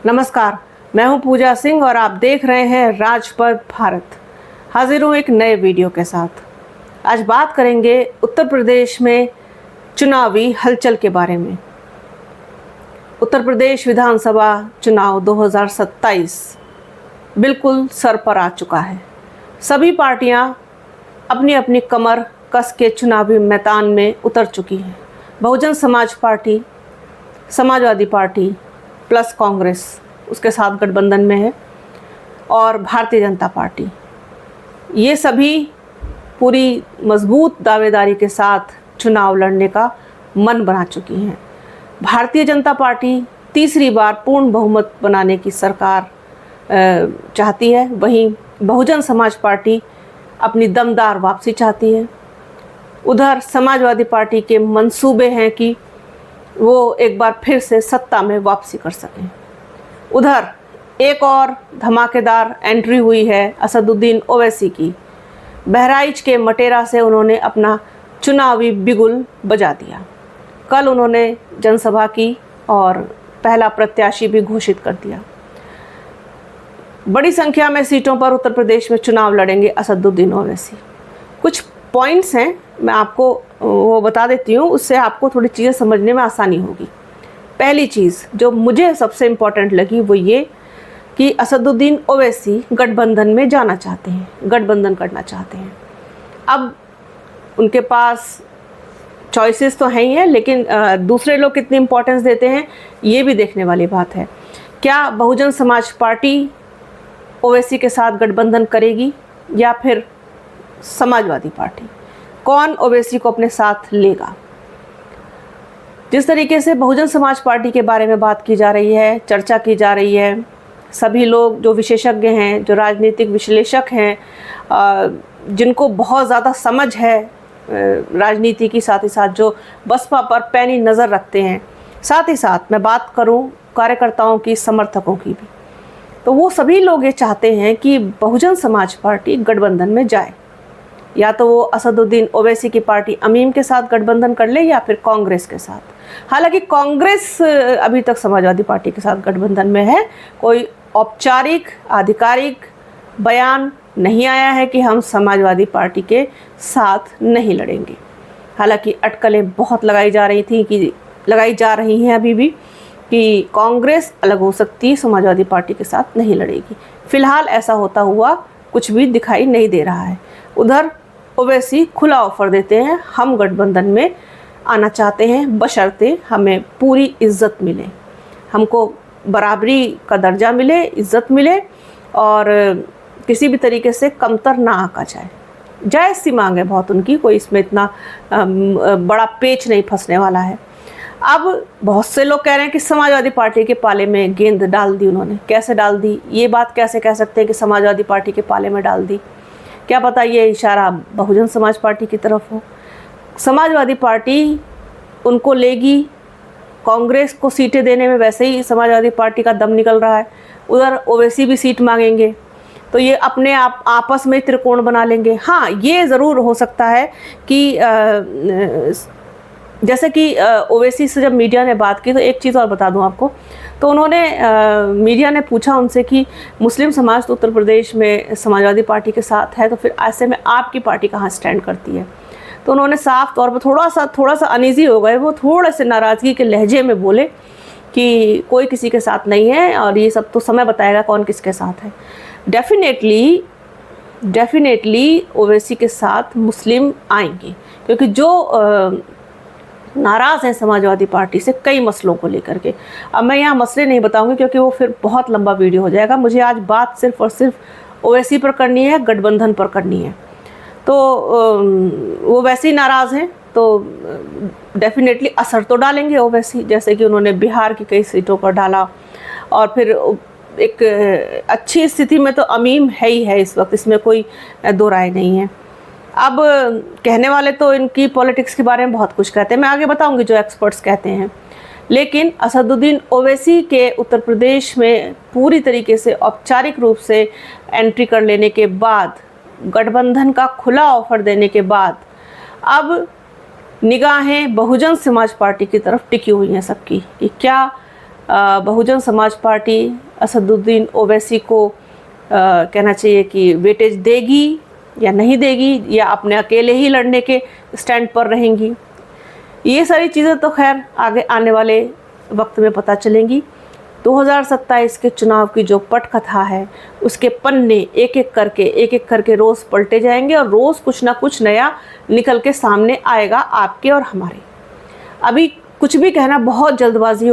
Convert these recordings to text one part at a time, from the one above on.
नमस्कार, मैं हूं पूजा सिंह और आप देख रहे हैं राजपथ भारत। हाजिर हूं एक नए वीडियो के साथ। आज बात करेंगे उत्तर प्रदेश में चुनावी हलचल के बारे में। उत्तर प्रदेश विधानसभा चुनाव 2027 बिल्कुल सर पर आ चुका है। सभी पार्टियां अपनी अपनी कमर कस के चुनावी मैदान में उतर चुकी हैं। Bahujan Samaj party, Samajwadi party plus Congress उसके साथ गठबंधन में है, और भारतीय जनता पार्टी, ये सभी पूरी मजबूत दावेदारी के साथ चुनाव लड़ने का मन बना चुकी हैं। भारतीय जनता पार्टी तीसरी बार पूर्ण बहुमत बनाने की सरकार चाहती है, वहीं बहुजन समाज पार्टी अपनी दमदार वापसी चाहती है। उधर समाजवादी पार्टी के मंसूबे हैं कि वो एक बार फिर से सत्ता में वापसी कर सकें। उधर एक और धमाकेदार एंट्री हुई है असदुद्दीन ओवैसी की। बहराइच के मटेरा से उन्होंने अपना चुनावी बिगुल बजा दिया। कल उन्होंने जनसभा की और पहला प्रत्याशी भी घोषित कर दिया। बड़ी संख्या में सीटों पर उत्तर प्रदेश में चुनाव लड़ेंगे असदुद्दीन ओवैसी। कुछ पॉइंट्स हैं, मैं आपको वो बता देती हूँ, उससे आपको थोड़ी चीज़ें समझने में आसानी होगी। पहली चीज़ जो मुझे सबसे इम्पॉर्टेंट लगी वो ये कि असदुद्दीन ओवैसी गठबंधन में जाना चाहते हैं, गठबंधन करना चाहते हैं। अब उनके पास चॉइसेस तो हैं ही हैं, लेकिन दूसरे लोग कितनी इम्पोर्टेंस देते हैं ये भी देखने वाली बात है। क्या बहुजन समाज पार्टी ओवैसी के साथ गठबंधन करेगी या फिर समाजवादी पार्टी? कौन ओवैसी को अपने साथ लेगा? जिस तरीके से बहुजन समाज पार्टी के बारे में बात की जा रही है, चर्चा की जा रही है, सभी लोग जो विशेषज्ञ हैं, जो राजनीतिक विश्लेषक हैं, जिनको बहुत ज़्यादा समझ है राजनीति की, साथ ही साथ जो बसपा पर पैनी नज़र रखते हैं, साथ ही साथ मैं बात करूं कार्यकर्ताओं की, समर्थकों की भी, तो वो सभी लोग ये चाहते हैं कि बहुजन समाज पार्टी गठबंधन में जाए। या तो वो असदुद्दीन ओवैसी की पार्टी अमीम के साथ गठबंधन कर ले या फिर कांग्रेस के साथ। हालांकि कांग्रेस अभी तक समाजवादी पार्टी के साथ गठबंधन में है। कोई औपचारिक आधिकारिक बयान नहीं आया है कि हम समाजवादी पार्टी के साथ नहीं लड़ेंगे। हालांकि अटकलें बहुत लगाई जा रही हैं अभी भी कि कांग्रेस अलग हो सकती है, समाजवादी पार्टी के साथ नहीं लड़ेगी। फिलहाल ऐसा होता हुआ कुछ भी दिखाई नहीं दे रहा है। उधर ओवैसी खुला ऑफर देते हैं, हम गठबंधन में आना चाहते हैं बशर्ते हमें पूरी इज्जत मिले, हमको बराबरी का दर्जा मिले, इज्जत मिले और किसी भी तरीके से कमतर ना आंका जाए। जायज़ सी मांग है बहुत उनकी, कोई इसमें इतना बड़ा पेच नहीं फंसने वाला है। अब बहुत से लोग कह रहे हैं कि समाजवादी पार्टी के पाले में गेंद डाल दी उन्होंने। कैसे डाल दी? ये बात कैसे कह सकते हैं कि समाजवादी पार्टी के पाले में डाल दी? क्या पता ये इशारा बहुजन समाज पार्टी की तरफ हो। समाजवादी पार्टी उनको लेगी, कांग्रेस को सीटें देने में वैसे ही समाजवादी पार्टी का दम निकल रहा है। उधर ओवैसी भी सीट मांगेंगे, तो ये अपने आप आपस में त्रिकोण बना लेंगे। हाँ, ये ज़रूर हो सकता है कि जैसे कि ओवैसी से जब मीडिया ने बात की, तो एक चीज़ और बता दूं आपको, तो उन्होंने मीडिया ने पूछा उनसे कि मुस्लिम समाज तो उत्तर प्रदेश में समाजवादी पार्टी के साथ है, तो फिर ऐसे में आपकी पार्टी कहाँ स्टैंड करती है? तो उन्होंने साफ तौर पर थोड़ा सा अनईजी हो गए, वो थोड़े से नाराज़गी के लहजे में बोले कि कोई किसी के साथ नहीं है और ये सब तो समय बताएगा कौन किसके साथ है। डेफिनेटली ओवैसी के साथ मुस्लिम आएंगे, क्योंकि जो नाराज़ हैं समाजवादी पार्टी से कई मसलों को लेकर के। अब मैं यहाँ मसले नहीं बताऊंगी क्योंकि वो फिर बहुत लंबा वीडियो हो जाएगा। मुझे आज बात सिर्फ और सिर्फ ओवैसी पर करनी है, गठबंधन पर करनी है। तो वो वैसे ही नाराज़ हैं, तो डेफिनेटली असर तो डालेंगे ओवैसी, जैसे कि उन्होंने बिहार की कई सीटों पर डाला। और फिर एक अच्छी स्थिति में तो अमीम है ही है इस वक्त, इसमें कोई दो राय नहीं है। अब कहने वाले तो इनकी पॉलिटिक्स के बारे में बहुत कुछ कहते हैं, मैं आगे बताऊंगी जो एक्सपर्ट्स कहते हैं। लेकिन असदुद्दीन ओवैसी के उत्तर प्रदेश में पूरी तरीके से औपचारिक रूप से एंट्री कर लेने के बाद, गठबंधन का खुला ऑफर देने के बाद, अब निगाहें बहुजन समाज पार्टी की तरफ टिकी हुई हैं सबकी कि क्या बहुजन समाज पार्टी असदुद्दीन ओवैसी को कहना चाहिए कि वेटेज देगी या नहीं देगी, या अपने अकेले ही लड़ने के स्टैंड पर रहेंगी। ये सारी चीज़ें तो खैर आगे आने वाले वक्त में पता चलेंगी। 2027 के चुनाव की जो पटकथा है उसके पन्ने एक एक करके रोज़ पलटे जाएंगे और रोज़ कुछ ना कुछ नया निकल के सामने आएगा आपके और हमारे। अभी कुछ भी कहना बहुत जल्दबाजी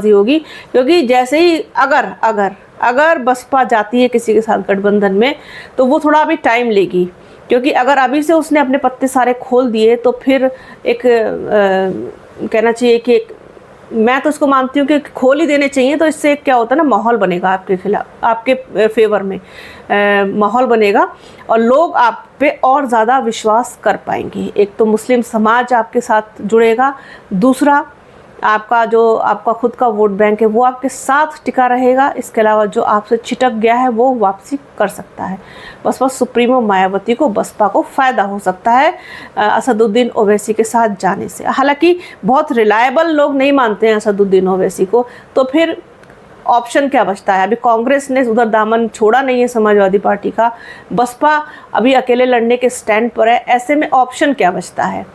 होगी, क्योंकि जैसे ही अगर बसपा जाती है किसी के साथ गठबंधन में तो वो थोड़ा अभी टाइम लेगी, क्योंकि अगर अभी से उसने अपने पत्ते सारे खोल दिए तो फिर एक कहना चाहिए कि मैं तो उसको मानती हूँ कि खोल ही देने चाहिए। तो इससे क्या होता है ना, माहौल बनेगा आपके खिलाफ, आपके फेवर में माहौल बनेगा और लोग आप पे और ज़्यादा विश्वास कर पाएंगे। एक तो मुस्लिम समाज आपके साथ जुड़ेगा, दूसरा आपका खुद का वोट बैंक है वो आपके साथ टिका रहेगा। इसके अलावा जो आपसे छिटक गया है वो वापसी कर सकता है। बसपा सुप्रीमो मायावती को, बसपा को फ़ायदा हो सकता है असदुद्दीन ओवैसी के साथ जाने से। हालांकि बहुत रिलायबल लोग नहीं मानते हैं असदुद्दीन ओवैसी को, तो फिर ऑप्शन क्या बचता है? अभी कांग्रेस ने उधर दामन छोड़ा नहीं है समाजवादी पार्टी का, बसपा अभी अकेले लड़ने के स्टैंड पर है। ऐसे में ऑप्शन क्या बचता है?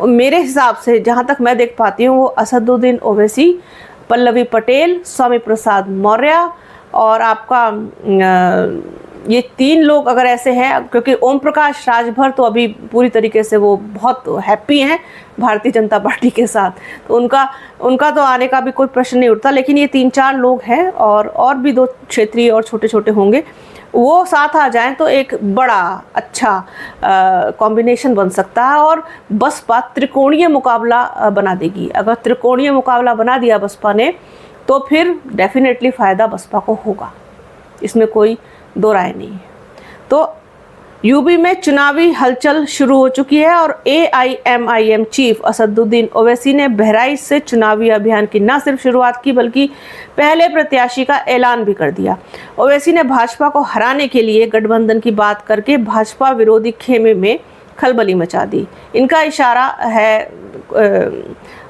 मेरे हिसाब से जहाँ तक मैं देख पाती हूँ वो असदुद्दीन ओवैसी, पल्लवी पटेल, स्वामी प्रसाद मौर्य और आपका ये 3 लोग अगर ऐसे हैं, क्योंकि ओम प्रकाश राजभर तो अभी पूरी तरीके से वो बहुत हैप्पी हैं भारतीय जनता पार्टी के साथ, तो उनका तो आने का भी कोई प्रश्न नहीं उठता। लेकिन ये 3-4 लोग हैं और भी 2 क्षेत्रीय और छोटे छोटे होंगे, वो साथ आ जाएं तो एक बड़ा अच्छा कॉम्बिनेशन बन सकता है और बसपा त्रिकोणीय मुकाबला बना देगी। अगर त्रिकोणीय मुकाबला बना दिया बसपा ने तो फिर डेफिनेटली फ़ायदा बसपा को होगा, इसमें कोई दो राय नहीं है। तो यूपी में चुनावी हलचल शुरू हो चुकी है और AIMIM चीफ असदुद्दीन ओवैसी ने बहराइच से चुनावी अभियान की न सिर्फ शुरुआत की बल्कि पहले प्रत्याशी का ऐलान भी कर दिया। ओवैसी ने भाजपा को हराने के लिए गठबंधन की बात करके भाजपा विरोधी खेमे में खलबली मचा दी। इनका इशारा है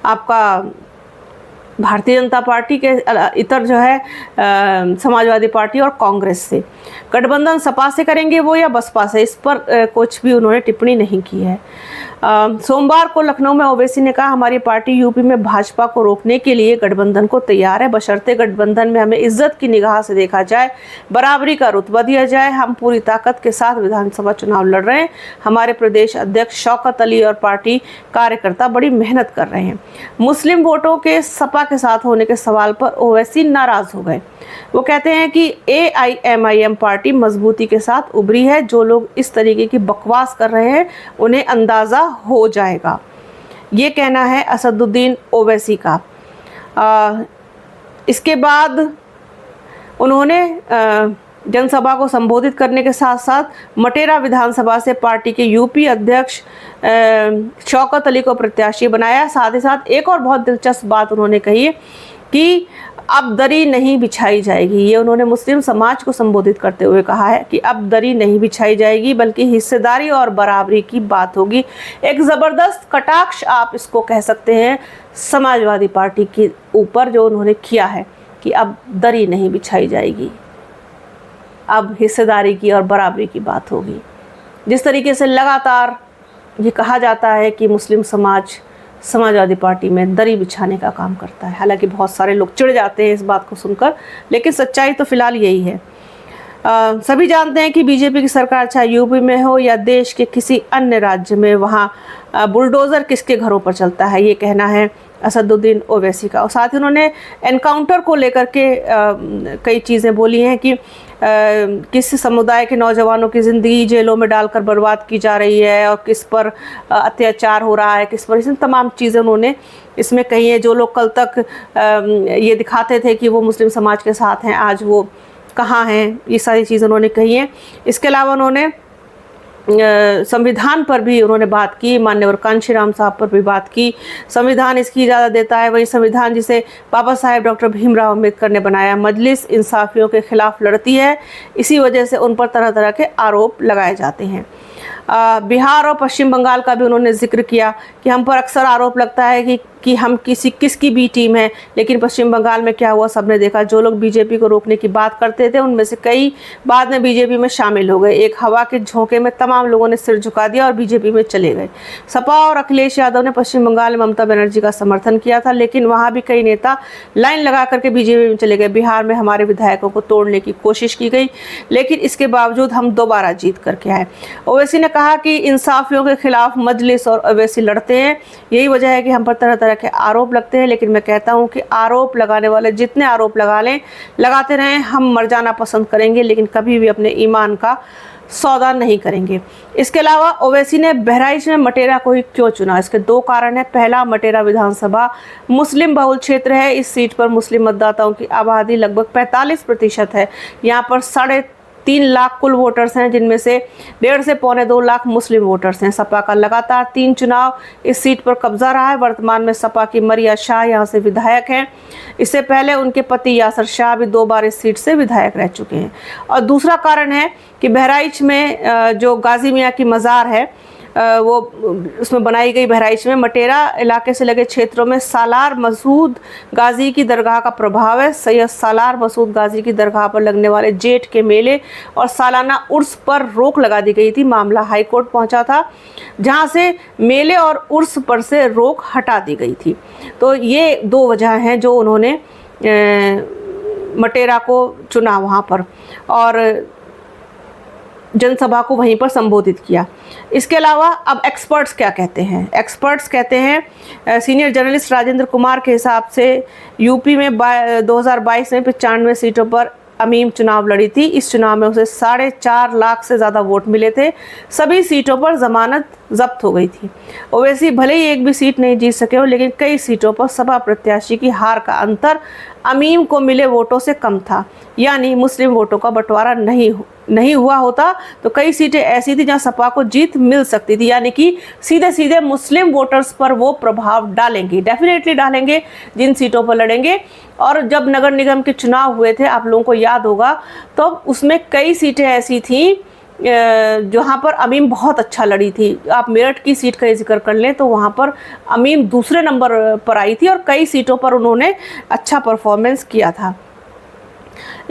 आपका भारतीय जनता पार्टी के इतर जो है समाजवादी पार्टी और कांग्रेस से। गठबंधन सपा से करेंगे वो या बसपा से, इस पर कुछ भी उन्होंने टिप्पणी नहीं की है। सोमवार को लखनऊ में ओवैसी ने कहा, हमारी पार्टी यूपी में भाजपा को रोकने के लिए गठबंधन को तैयार है, बशर्ते गठबंधन में हमें इज्जत की निगाह से देखा जाए, बराबरी का रुतबा दिया जाए। हम पूरी ताकत के साथ विधानसभा चुनाव लड़ रहे हैं। हमारे प्रदेश अध्यक्ष शौकत अली और पार्टी कार्यकर्ता बड़ी मेहनत कर रहे हैं। मुस्लिम वोटों के सपा के साथ होने के सवाल पर ओवैसी नाराज हो गए। वो कहते हैं कि AIMIM पार्टी मजबूती के साथ उभरी है। जो लोग इस तरीके की बकवास कर रहे हैं उन्हें अंदाज़ा हो जाएगा। ये कहना है असदुद्दीन ओवैसी का। इसके बाद उन्होंने जनसभा को संबोधित करने के साथ साथ मटेरा विधानसभा से पार्टी के यूपी अध्यक्ष शौकत अली को प्रत्याशी बनाया। साथ ही साथ एक और बहुत दिलचस्प बात उन्होंने कही है कि अब दरी नहीं बिछाई जाएगी। ये उन्होंने मुस्लिम समाज को संबोधित करते हुए कहा है कि अब दरी नहीं बिछाई जाएगी बल्कि हिस्सेदारी और बराबरी की बात होगी। एक ज़बरदस्त कटाक्ष आप इसको कह सकते हैं समाजवादी पार्टी के ऊपर जो उन्होंने किया है कि अब दरी नहीं बिछाई जाएगी, अब हिस्सेदारी की और बराबरी की बात होगी। जिस तरीके से लगातार ये कहा जाता है कि मुस्लिम समाज समाजवादी पार्टी में दरी बिछाने का काम करता है, हालांकि बहुत सारे लोग चिढ़ जाते हैं इस बात को सुनकर, लेकिन सच्चाई तो फिलहाल यही है। सभी जानते हैं कि बीजेपी की सरकार चाहे यूपी में हो या देश के किसी अन्य राज्य में, वहाँ बुलडोज़र किसके घरों पर चलता है, ये कहना है असदुद्दीन ओवैसी का। और साथ ही उन्होंने एनकाउंटर को लेकर के कई चीज़ें बोली हैं कि किस समुदाय के नौजवानों की ज़िंदगी जेलों में डालकर बर्बाद की जा रही है और किस पर अत्याचार हो रहा है, किस पर, इसमें तमाम चीज़ें उन्होंने इसमें कही हैं। जो लोग कल तक ये दिखाते थे कि वो मुस्लिम समाज के साथ हैं, आज वो कहाँ हैं, ये सारी चीज़ें उन्होंने कही हैं। इसके अलावा उन्होंने संविधान पर भी उन्होंने बात की, मान्यवर कांशीराम साहब पर भी बात की। संविधान इसकी इजाज़त देता है, वही संविधान जिसे बाबा साहेब डॉक्टर भीमराव अम्बेडकर ने बनाया, मजलिस इंसाफियों के खिलाफ लड़ती है, इसी वजह से उन पर तरह तरह के आरोप लगाए जाते हैं। बिहार और पश्चिम बंगाल का भी उन्होंने जिक्र किया कि हम पर अक्सर आरोप लगता है कि हम किसकी बी टीम है, लेकिन पश्चिम बंगाल में क्या हुआ सबने देखा। जो लोग बीजेपी को रोकने की बात करते थे उनमें से कई बाद में बीजेपी में शामिल हो गए। एक हवा के झोंके में तमाम लोगों ने सिर झुका दिया और बीजेपी में चले गए। सपा और अखिलेश यादव ने पश्चिम बंगाल में ममता बनर्जी का समर्थन किया था, लेकिन वहाँ भी कई नेता लाइन लगा करके बीजेपी में चले गए। बिहार में हमारे विधायकों को तोड़ने की कोशिश की गई, लेकिन इसके बावजूद हम दोबारा जीत करके आए। ओवैसी ने कहा कि इंसाफियों के खिलाफ मजलिस और ओवैसी लड़ते हैं, यही वजह है कि हम पर तरह तरह के आरोप लगते हैं। लेकिन मैं कहता हूं कि आरोप लगाने वाले जितने आरोप लगाते रहें, हम मर जाना पसंद करेंगे, लेकिन कभी भी अपने ईमान का सौदा नहीं करेंगे। इसके अलावा ओवैसी ने बहराइच में मटेरा को ही क्यों चुना, इसके दो कारण हैं। पहला, मटेरा विधानसभा मुस्लिम बहुल क्षेत्र है। इस सीट पर मुस्लिम मतदाताओं की आबादी लगभग 45% है। यहाँ पर 3.5 लाख कुल वोटर्स हैं, जिनमें से 1.5 से 2.25 लाख मुस्लिम वोटर्स हैं। सपा का लगातार 3 चुनाव इस सीट पर कब्जा रहा है। वर्तमान में सपा की मरिया शाह यहाँ से विधायक हैं। इससे पहले उनके पति यासर शाह भी 2 बार इस सीट से विधायक रह चुके हैं। और दूसरा कारण है कि बहराइच में जो गाजी मियाँ की मज़ार है वो उसमें बनाई गई बहराइच में मटेरा इलाके से लगे क्षेत्रों में सालार मसूद गाजी की दरगाह का प्रभाव है। सैयद सालार मसूद गाजी की दरगाह पर लगने वाले जेठ के मेले और सालाना उर्स पर रोक लगा दी गई थी। मामला हाई कोर्ट पहुंचा था, जहां से मेले और उर्स पर से रोक हटा दी गई थी। तो ये 2 वजह हैं जो उन्होंने मटेरा को चुना वहाँ पर और जनसभा को वहीं पर संबोधित किया। इसके अलावा अब एक्सपर्ट्स क्या कहते हैं। एक्सपर्ट्स कहते हैं, सीनियर जर्नलिस्ट राजेंद्र कुमार के हिसाब से यूपी में 2022 में 95 सीटों पर अमीम चुनाव लड़ी थी। इस चुनाव में उसे 4.5 लाख से ज़्यादा वोट मिले थे। सभी सीटों पर जमानत जब्त हो गई थी। ओवैसी भले ही एक भी सीट नहीं जीत सके हो, लेकिन कई सीटों पर सपा प्रत्याशी की हार का अंतर अमीम को मिले वोटों से कम था। यानी मुस्लिम वोटों का बंटवारा नहीं हुआ होता तो कई सीटें ऐसी थी जहां सपा को जीत मिल सकती थी। यानी कि सीधे सीधे मुस्लिम वोटर्स पर वो प्रभाव डालेंगे, डेफिनेटली डालेंगे जिन सीटों पर लड़ेंगे। और जब नगर निगम के चुनाव हुए थे, आप लोगों को याद होगा, तो उसमें कई सीटें ऐसी थीं जहाँ पर अमीम बहुत अच्छा लड़ी थी। आप मेरठ की सीट का जिक्र कर लें तो वहाँ पर अमीम दूसरे नंबर पर आई थी और कई सीटों पर उन्होंने अच्छा परफॉर्मेंस किया था।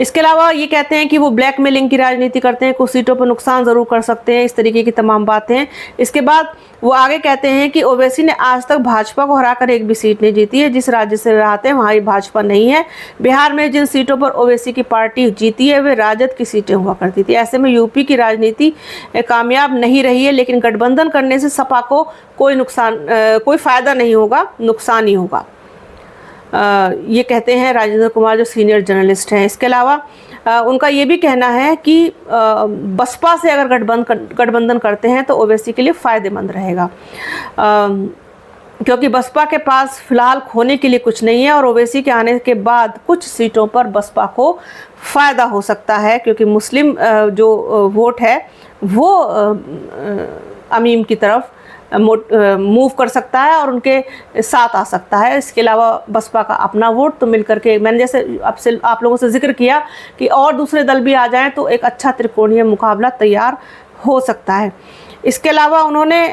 इसके अलावा ये कहते हैं कि वो ब्लैकमेलिंग की राजनीति करते हैं, कुछ सीटों पर नुकसान ज़रूर कर सकते हैं, इस तरीके की तमाम बातें हैं। इसके बाद वो आगे कहते हैं कि ओवैसी ने आज तक भाजपा को हराकर एक भी सीट नहीं जीती है। जिस राज्य से रहते हैं वहाँ भाजपा नहीं है। बिहार में जिन सीटों पर ओवैसी की पार्टी जीती है वे राजद की सीटें हुआ करती थी। ऐसे में यूपी की राजनीति कामयाब नहीं रही है, लेकिन गठबंधन करने से सपा को कोई फ़ायदा नहीं होगा, नुकसान ही होगा। ये कहते हैं राजेंद्र कुमार जो सीनियर जर्नलिस्ट हैं। इसके अलावा उनका ये भी कहना है कि बसपा से अगर गठबंधन करते हैं तो ओवैसी के लिए फ़ायदेमंद रहेगा, क्योंकि बसपा के पास फिलहाल खोने के लिए कुछ नहीं है और ओवैसी के आने के बाद कुछ सीटों पर बसपा को फ़ायदा हो सकता है, क्योंकि मुस्लिम जो वोट है वो अमीम की तरफ मूव कर सकता है और उनके साथ आ सकता है। इसके अलावा बसपा का अपना वोट तो मिलकर के, मैंने जैसे आप लोगों से जिक्र किया कि और दूसरे दल भी आ जाएं तो एक अच्छा त्रिकोणीय मुकाबला तैयार हो सकता है। इसके अलावा उन्होंने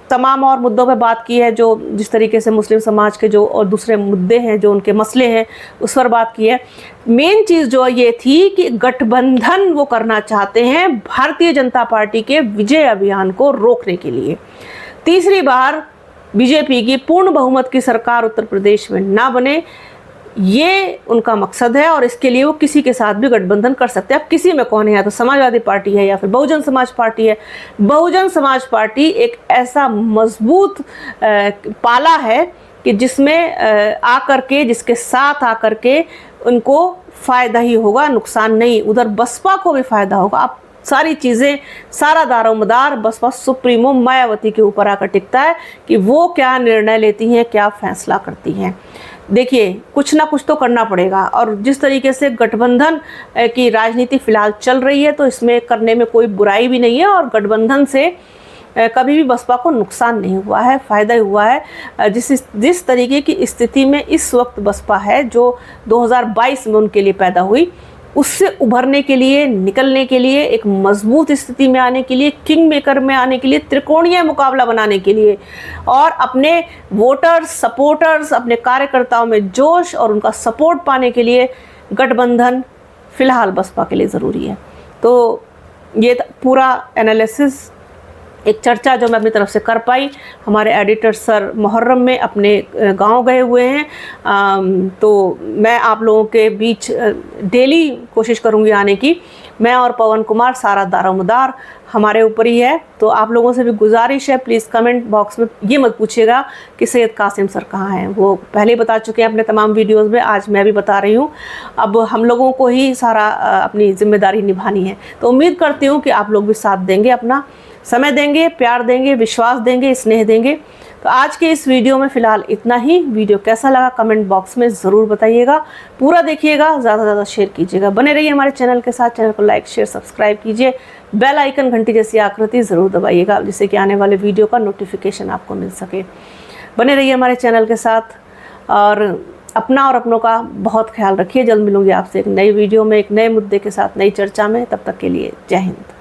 तमाम और मुद्दों पर बात की है, जो जिस तरीके से मुस्लिम समाज के जो और दूसरे मुद्दे हैं, जो उनके मसले हैं, उस पर बात की है। मेन चीज़ जो ये थी कि गठबंधन वो करना चाहते हैं भारतीय जनता पार्टी के विजय अभियान को रोकने के लिए। तीसरी बार बीजेपी की पूर्ण बहुमत की सरकार उत्तर प्रदेश में ना बने, ये उनका मकसद है और इसके लिए वो किसी के साथ भी गठबंधन कर सकते हैं। अब किसी में कौन है, या तो समाजवादी पार्टी है या फिर बहुजन समाज पार्टी है। बहुजन समाज पार्टी एक ऐसा मजबूत पाला है कि जिसमें आकर के, जिसके साथ आकर के उनको फ़ायदा ही होगा, नुकसान नहीं। उधर बसपा को भी फ़ायदा होगा। अब सारी चीज़ें, सारा दारोमदार बसपा सुप्रीमो मायावती के ऊपर आकर टिकता है कि वो क्या निर्णय लेती हैं, क्या फैसला करती हैं। देखिए, कुछ ना कुछ तो करना पड़ेगा और जिस तरीके से गठबंधन की राजनीति फ़िलहाल चल रही है तो इसमें करने में कोई बुराई भी नहीं है और गठबंधन से कभी भी बसपा को नुकसान नहीं हुआ है, फ़ायदा ही हुआ है। जिस तरीके की स्थिति में इस वक्त बसपा है, जो 2022 में उनके लिए पैदा हुई, उससे उभरने के लिए, निकलने के लिए, एक मजबूत स्थिति में आने के लिए, किंग मेकर में आने के लिए, त्रिकोणीय मुकाबला बनाने के लिए और अपने वोटर्स, सपोर्टर्स, अपने कार्यकर्ताओं में जोश और उनका सपोर्ट पाने के लिए गठबंधन फिलहाल बसपा के लिए ज़रूरी है। तो ये पूरा एनालिसिस, एक चर्चा जो मैं अपनी तरफ से कर पाई। हमारे एडिटर सर मुहर्रम में अपने गांव गए हुए हैं, तो मैं आप लोगों के बीच डेली कोशिश करूंगी आने की। मैं और पवन कुमार सारा दारोमदार हमारे ऊपर ही है। तो आप लोगों से भी गुजारिश है, प्लीज़ कमेंट बॉक्स में ये मत पूछिएगा कि सैयद कासिम सर कहाँ हैं। वो पहले ही बता चुके हैं अपने तमाम वीडियोज़ में, आज मैं भी बता रही हूँ। अब हम लोगों को ही सारा अपनी जिम्मेदारी निभानी है। तो उम्मीद करती हूँ कि आप लोग भी साथ देंगे, अपना समय देंगे, प्यार देंगे, विश्वास देंगे, स्नेह देंगे। तो आज के इस वीडियो में फ़िलहाल इतना ही। वीडियो कैसा लगा कमेंट बॉक्स में ज़रूर बताइएगा। पूरा देखिएगा, ज़्यादा से ज़्यादा शेयर कीजिएगा। बने रहिए हमारे चैनल के साथ। चैनल को लाइक, शेयर, सब्सक्राइब कीजिए। बेल आइकन घंटी जैसी आकृति ज़रूर दबाइएगा, जिससे कि आने वाले वीडियो का नोटिफिकेशन आपको मिल सके। बने रहिए हमारे चैनल के साथ और अपना और अपनों का बहुत ख्याल रखिए। जल्द मिलूंगी आपसे एक नई वीडियो में, एक नए मुद्दे के साथ, नई चर्चा में। तब तक के लिए जय हिंद।